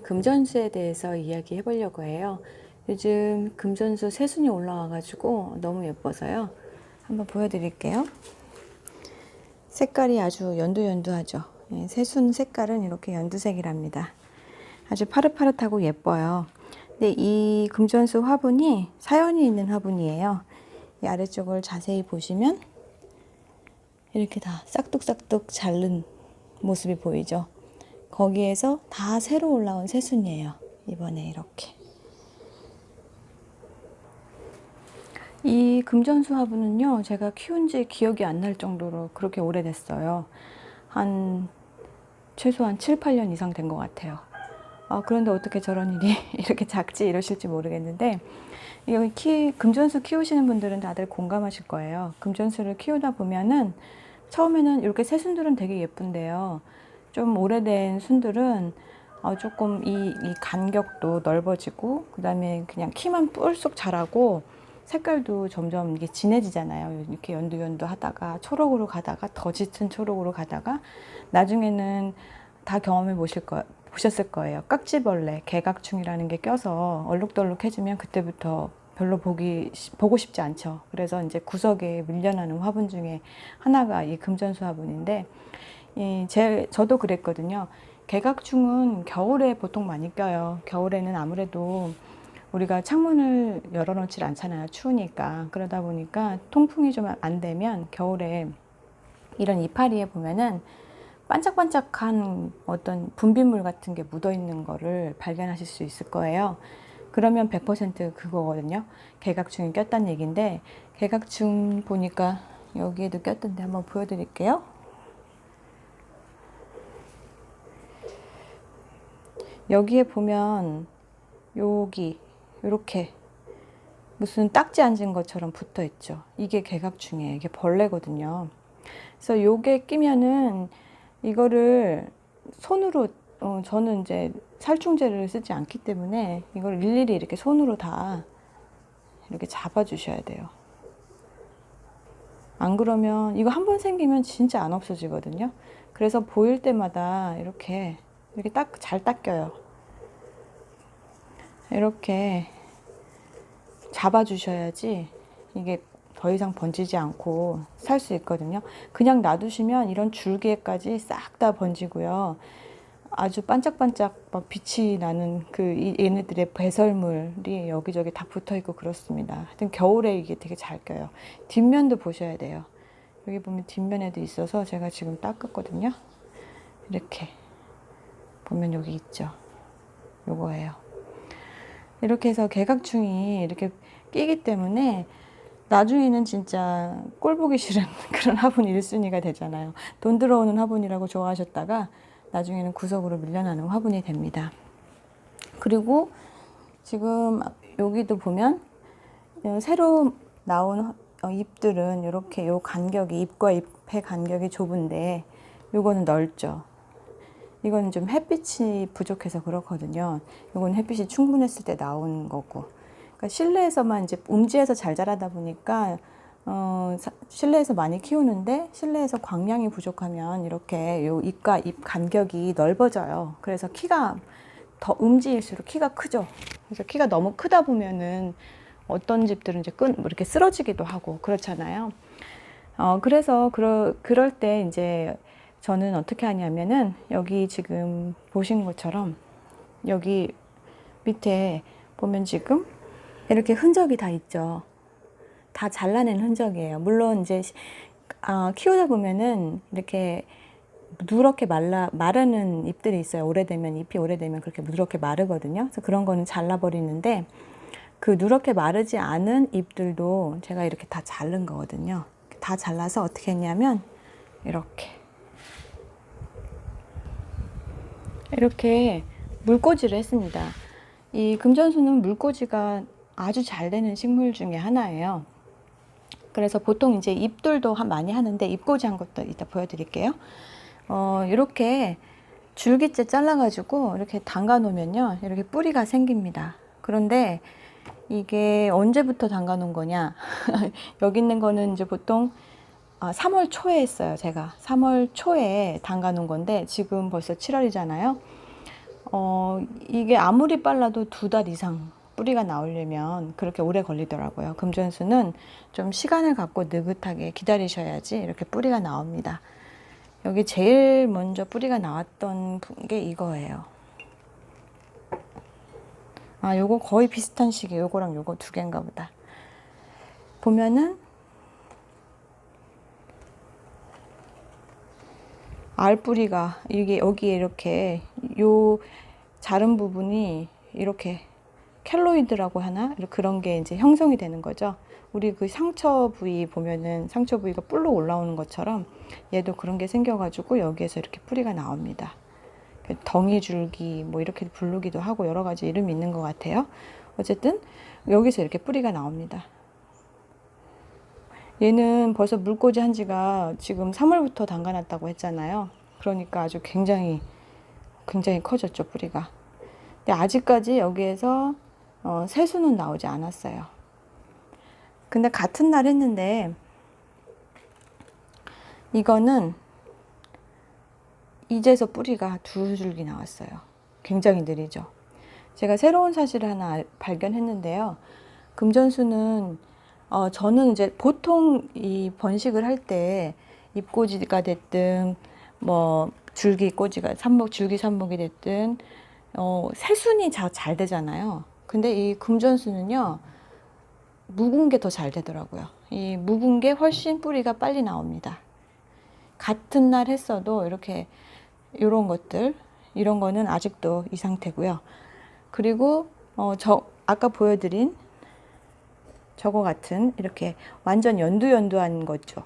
금전수에 대해서 이야기해 보려고 해요. 요즘 금전수 새순이 올라와가지고 너무 예뻐서요. 한번 보여드릴게요. 색깔이 아주 연두연두하죠. 새순 색깔은 이렇게 연두색이랍니다. 아주 파릇파릇하고 예뻐요. 근데 이 금전수 화분이 사연이 있는 화분이에요. 이 아래쪽을 자세히 보시면 이렇게 다 싹둑싹둑 자른 모습이 보이죠. 거기에서 다 새로 올라온 새순이에요. 이번에 이렇게. 이 금전수 화분은요, 제가 키운 지 기억이 안 날 정도로 그렇게 오래됐어요. 최소한 7, 8년 이상 된 것 같아요. 그런데 어떻게 저런 일이 이렇게 작지 이러실지 모르겠는데, 금전수 키우시는 분들은 다들 공감하실 거예요. 금전수를 키우다 보면은 처음에는 이렇게 새순들은 되게 예쁜데요. 좀 오래된 순들은 조금 이 간격도 넓어지고, 그 다음에 그냥 키만 뿔쑥 자라고 색깔도 점점 이게 진해지잖아요. 이렇게 연두연두 하다가 초록으로 가다가 더 짙은 초록으로 가다가 나중에는 다 보셨을 거예요. 깍지벌레, 개각충이라는 게 껴서 얼룩덜룩해지면 그때부터 별로 보고 싶지 않죠. 그래서 이제 구석에 밀려나는 화분 중에 하나가 이 금전수 화분인데, 저도 그랬거든요. 개각충은 겨울에 보통 많이 껴요. 겨울에는 아무래도 우리가 창문을 열어놓질 않잖아요. 추우니까. 그러다 보니까 통풍이 좀 안 되면 겨울에 이런 이파리에 보면은 반짝반짝한 어떤 분비물 같은 게 묻어 있는 거를 발견하실 수 있을 거예요. 그러면 100% 그거거든요. 개각충이 꼈다는 얘기인데, 개각충 보니까 여기에도 꼈던데 한번 보여드릴게요. 여기에 보면 여기 이렇게 무슨 딱지 앉은 것처럼 붙어 있죠. 이게 개각충이에요. 이게 벌레거든요. 그래서 요게 끼면은 이거를 손으로, 저는 이제 살충제를 쓰지 않기 때문에 이걸 일일이 이렇게 손으로 다 이렇게 잡아 주셔야 돼요. 안 그러면 이거 한 번 생기면 진짜 안 없어지거든요. 그래서 보일 때마다 이렇게 잘 닦여요. 이렇게 잡아 주셔야지 이게 더 이상 번지지 않고 살 수 있거든요. 그냥 놔두시면 이런 줄기에까지 싹 다 번지고요. 아주 반짝반짝 막 빛이 나는 얘네들의 배설물이 여기저기 다 붙어 있고 그렇습니다. 하여튼 겨울에 이게 되게 잘 껴요. 뒷면도 보셔야 돼요. 여기 보면 뒷면에도 있어서 제가 지금 닦았거든요. 이렇게 보면 여기 있죠. 요거예요. 이렇게 해서 개각충이 이렇게 끼기 때문에 나중에는 진짜 꼴 보기 싫은 그런 화분 1순위가 되잖아요. 돈 들어오는 화분이라고 좋아하셨다가 나중에는 구석으로 밀려나는 화분이 됩니다. 그리고 지금 여기도 보면 새로 나온 잎들은 이렇게 요 간격이, 잎과 잎의 간격이 좁은데 요거는 넓죠. 이거는 좀 햇빛이 부족해서 그렇거든요. 이건 햇빛이 충분했을 때 나온 거고. 그러니까 실내에서만 이제 음지에서 잘 자라다 보니까 실내에서 많이 키우는데 실내에서 광량이 부족하면 이렇게 요 잎과 잎 간격이 넓어져요. 그래서 키가 더 음지일수록 키가 크죠. 그래서 키가 너무 크다 보면은 어떤 집들은 이제 이렇게 쓰러지기도 하고 그렇잖아요. 그래서 그럴 때 이제 저는 어떻게 하냐면은 여기 지금 보신 것처럼 여기 밑에 보면 지금 이렇게 흔적이 다 있죠. 다 잘라낸 흔적이에요. 물론 이제 키우다 보면은 이렇게 누렇게 마르는 잎들이 있어요. 잎이 오래되면 그렇게 누렇게 마르거든요. 그래서 그런 거는 잘라버리는데, 그 누렇게 마르지 않은 잎들도 제가 이렇게 다 자른 거거든요. 다 잘라서 어떻게 했냐면 이렇게 물꽂이를 했습니다. 이 금전수는 물꽂이가 아주 잘 되는 식물 중에 하나예요. 그래서 보통 이제 잎들도 많이 하는데, 잎꽂이 한 것도 이따 보여드릴게요. 이렇게 줄기째 잘라가지고 이렇게 담가 놓으면요, 이렇게 뿌리가 생깁니다. 그런데 이게 언제부터 담가 놓은 거냐? 여기 있는 거는 이제 보통 3월 초에 했어요. 제가 3월 초에 담가 놓은 건데 지금 벌써 7월이잖아요. 이게 아무리 빨라도 2달 이상 뿌리가 나오려면 그렇게 오래 걸리더라고요. 금전수는 좀 시간을 갖고 느긋하게 기다리셔야지 이렇게 뿌리가 나옵니다. 여기 제일 먼저 뿌리가 나왔던 게 이거예요. 아, 요거 거의 비슷한 시기, 요거랑 요거 2개인가 보다. 보면은 알뿌리가 이게 여기에 이렇게 요 자른 부분이 이렇게 켈로이드라고 하나? 그런 게 이제 형성이 되는 거죠. 우리 그 상처 부위 보면은 상처 부위가 뿔로 올라오는 것처럼 얘도 그런 게 생겨가지고 여기에서 이렇게 뿌리가 나옵니다. 덩이줄기 뭐 이렇게 부르기도 하고 여러 가지 이름이 있는 것 같아요. 어쨌든 여기서 이렇게 뿌리가 나옵니다. 얘는 벌써 물꽂이 한 지가 지금 3월부터 담가놨다고 했잖아요. 그러니까 아주 굉장히 커졌죠, 뿌리가. 근데 아직까지 여기에서 새수는 나오지 않았어요. 근데 같은 날 했는데 이거는 이제서 뿌리가 2줄기 나왔어요. 굉장히 느리죠. 제가 새로운 사실을 하나 발견했는데요. 금전수는 저는 이제 보통 이 번식을 할 때 잎꽂이가 됐든 뭐 줄기꽂이가 줄기 삽목이 됐든 새순이 잘 되잖아요. 근데 이 금전수는요 묵은 게 더 잘 되더라고요. 이 묵은 게 훨씬 뿌리가 빨리 나옵니다. 같은 날 했어도 이렇게 이런 것들 이런 거는 아직도 이 상태고요. 그리고 아까 보여드린 저거 같은 이렇게 완전 연두한 거죠.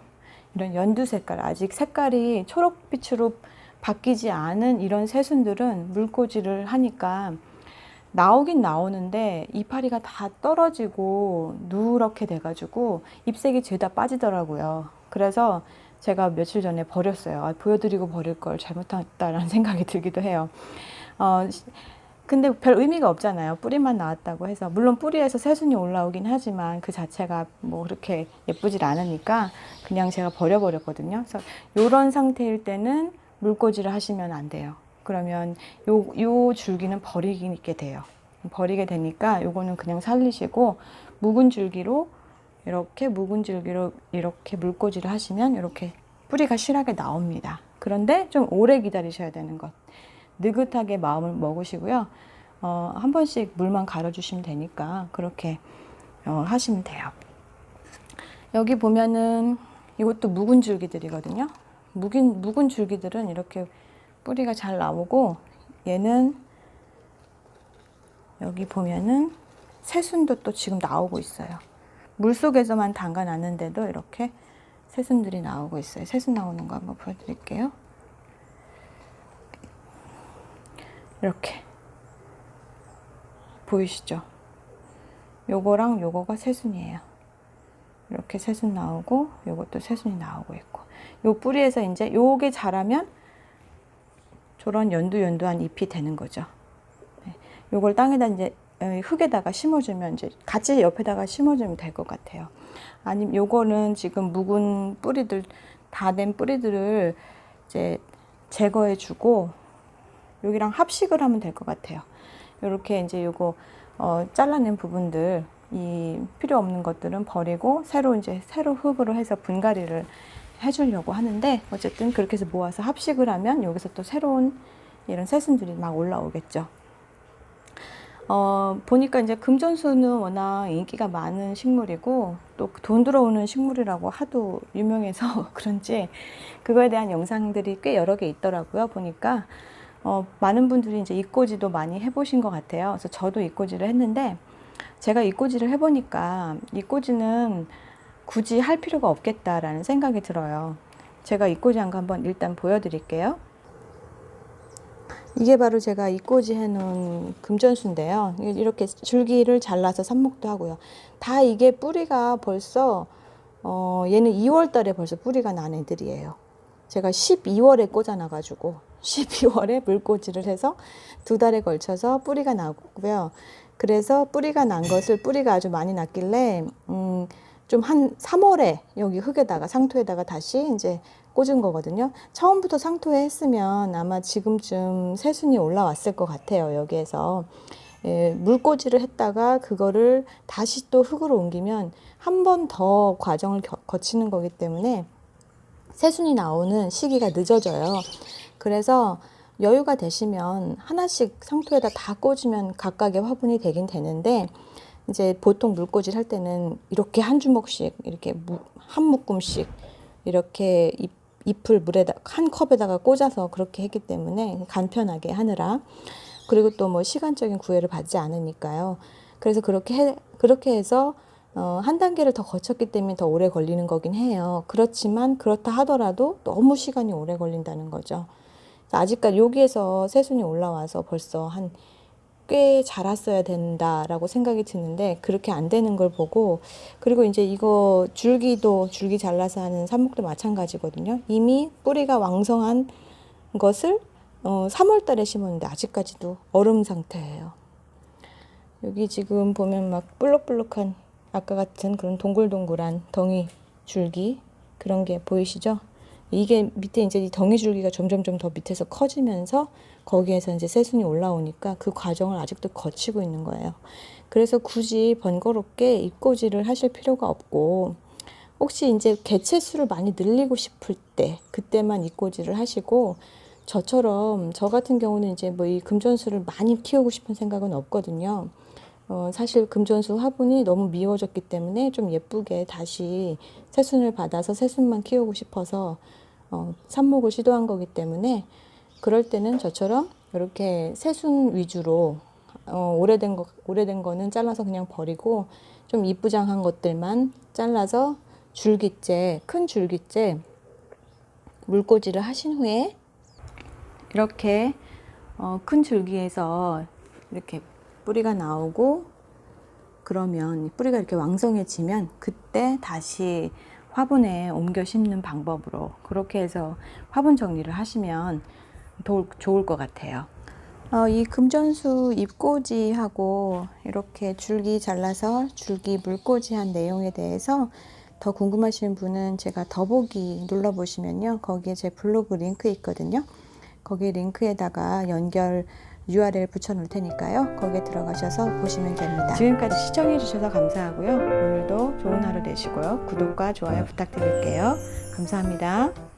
이런 연두 색깔, 아직 색깔이 초록빛으로 바뀌지 않은 이런 새순들은 물꽂이를 하니까 나오긴 나오는데 이파리가 다 떨어지고 누렇게 돼가지고 잎색이 죄다 빠지더라고요. 그래서 제가 며칠 전에 버렸어요. 보여드리고 버릴 걸 잘못했다라는 생각이 들기도 해요. 근데 별 의미가 없잖아요. 뿌리만 나왔다고 해서. 물론 뿌리에서 새순이 올라오긴 하지만 그 자체가 뭐 그렇게 예쁘질 않으니까 그냥 제가 버려버렸거든요. 그래서 이런 상태일 때는 물꽂이를 하시면 안 돼요. 그러면 요 줄기는 버리게 돼요. 버리게 되니까 요거는 그냥 살리시고 묵은 줄기로 이렇게 물꽂이를 하시면 이렇게 뿌리가 실하게 나옵니다. 그런데 좀 오래 기다리셔야 되는 것. 느긋하게 마음을 먹으시고요. 한 번씩 물만 갈아주시면 되니까 그렇게 하시면 돼요. 여기 보면은 이것도 묵은 줄기들이거든요. 묵은 줄기들은 이렇게 뿌리가 잘 나오고 얘는 여기 보면은 새순도 또 지금 나오고 있어요. 물속에서만 담가놨는데도 이렇게 새순들이 나오고 있어요. 새순 나오는 거 한번 보여드릴게요. 이렇게 보이시죠? 요거랑 요거가 새순이에요. 이렇게 새순 나오고 요것도 새순이 나오고 있고 요 뿌리에서 이제 요게 자라면 저런 연두한 잎이 되는 거죠. 네. 요걸 땅에다 이제 흙에다가 심어주면 이제 같이 옆에다가 심어주면 될 것 같아요. 아니면 요거는 지금 묵은 뿌리들 다 된 뿌리들을 이제 제거해주고 여기랑 합식을 하면 될 것 같아요. 이렇게 이제 요거 잘라낸 부분들 이 필요 없는 것들은 버리고 새로 흙으로 해서 분갈이를 해주려고 하는데 어쨌든 그렇게 해서 모아서 합식을 하면 여기서 또 새로운 이런 새순들이 막 올라오겠죠. 보니까 이제 금전수는 워낙 인기가 많은 식물이고 또 돈 들어오는 식물이라고 하도 유명해서 그런지 그거에 대한 영상들이 꽤 여러 개 있더라고요. 보니까 많은 분들이 이제 잎꽂이도 많이 해보신 것 같아요. 그래서 저도 잎꽂이를 했는데 제가 잎꽂이를 해보니까 잎꽂이는 굳이 할 필요가 없겠다라는 생각이 들어요. 제가 잎꽂이 한 거 한번 일단 보여드릴게요. 이게 바로 제가 잎꽂이 해놓은 금전수인데요. 이렇게 줄기를 잘라서 삽목도 하고요. 다 이게 뿌리가 벌써 얘는 2월 달에 벌써 뿌리가 난 애들이에요. 제가 12월에 꽂아놔가지고 12월에 물꽂이를 해서 2달에 걸쳐서 뿌리가 나고요. 그래서 뿌리가 난 것을 뿌리가 아주 많이 났길래 좀 한 3월에 여기 흙에다가 상토에다가 다시 이제 꽂은 거거든요. 처음부터 상토에 했으면 아마 지금쯤 새순이 올라왔을 것 같아요. 여기에서 물꽂이를 했다가 그거를 다시 또 흙으로 옮기면 한 번 더 과정을 거치는 거기 때문에 새순이 나오는 시기가 늦어져요. 그래서 여유가 되시면 하나씩 상토에다 다 꽂으면 각각의 화분이 되긴 되는데, 이제 보통 물꽂이를 할 때는 이렇게 한 주먹씩, 이렇게 한 묶음씩 이렇게 잎을 물에다 한 컵에다가 꽂아서 그렇게 했기 때문에 간편하게 하느라, 그리고 또 뭐 시간적인 구애를 받지 않으니까요. 그래서 그렇게 해서 한 단계를 더 거쳤기 때문에 더 오래 걸리는 거긴 해요. 그렇지만 그렇다 하더라도 너무 시간이 오래 걸린다는 거죠. 아직까지 여기에서 새순이 올라와서 벌써 꽤 자랐어야 된다라고 생각이 드는데 그렇게 안 되는 걸 보고, 그리고 이제 이거 줄기 잘라서 하는 삽목도 마찬가지거든요. 이미 뿌리가 왕성한 것을 3월 달에 심었는데 아직까지도 얼음 상태예요. 여기 지금 보면 막 볼록볼록한 아까 같은 그런 동글동글한 덩이 줄기 그런 게 보이시죠? 이게 밑에 이제 이 덩이 줄기가 점점점 더 밑에서 커지면서 거기에서 이제 새순이 올라오니까 그 과정을 아직도 거치고 있는 거예요. 그래서 굳이 번거롭게 잎꽂이를 하실 필요가 없고, 혹시 이제 개체 수를 많이 늘리고 싶을 때 그때만 잎꽂이를 하시고, 저 같은 경우는 이제 뭐 이 금전수를 많이 키우고 싶은 생각은 없거든요. 사실 금전수 화분이 너무 미워졌기 때문에 좀 예쁘게 다시 새순을 받아서 새순만 키우고 싶어서 삽목을 시도한 거기 때문에, 그럴 때는 저처럼 이렇게 새순 위주로 오래된 거는 잘라서 그냥 버리고 좀 이쁘장한 것들만 잘라서 큰 줄기째 물꽂이를 하신 후에 이렇게 큰 줄기에서 이렇게 뿌리가 나오고, 그러면 뿌리가 이렇게 왕성해지면 그때 다시 화분에 옮겨 심는 방법으로 그렇게 해서 화분 정리를 하시면 더 좋을 것 같아요. 이 금전수 잎꽂이하고 이렇게 줄기 잘라서 줄기 물꽂이한 내용에 대해서 더 궁금하신 분은 제가 더보기 눌러보시면요, 거기에 제 블로그 링크 있거든요. 거기 링크에다가 연결 URL 붙여 놓을 테니까요. 거기에 들어가셔서 보시면 됩니다. 지금까지 시청해 주셔서 감사하고요. 오늘도 좋은 하루 되시고요. 구독과 좋아요 부탁드릴게요. 감사합니다.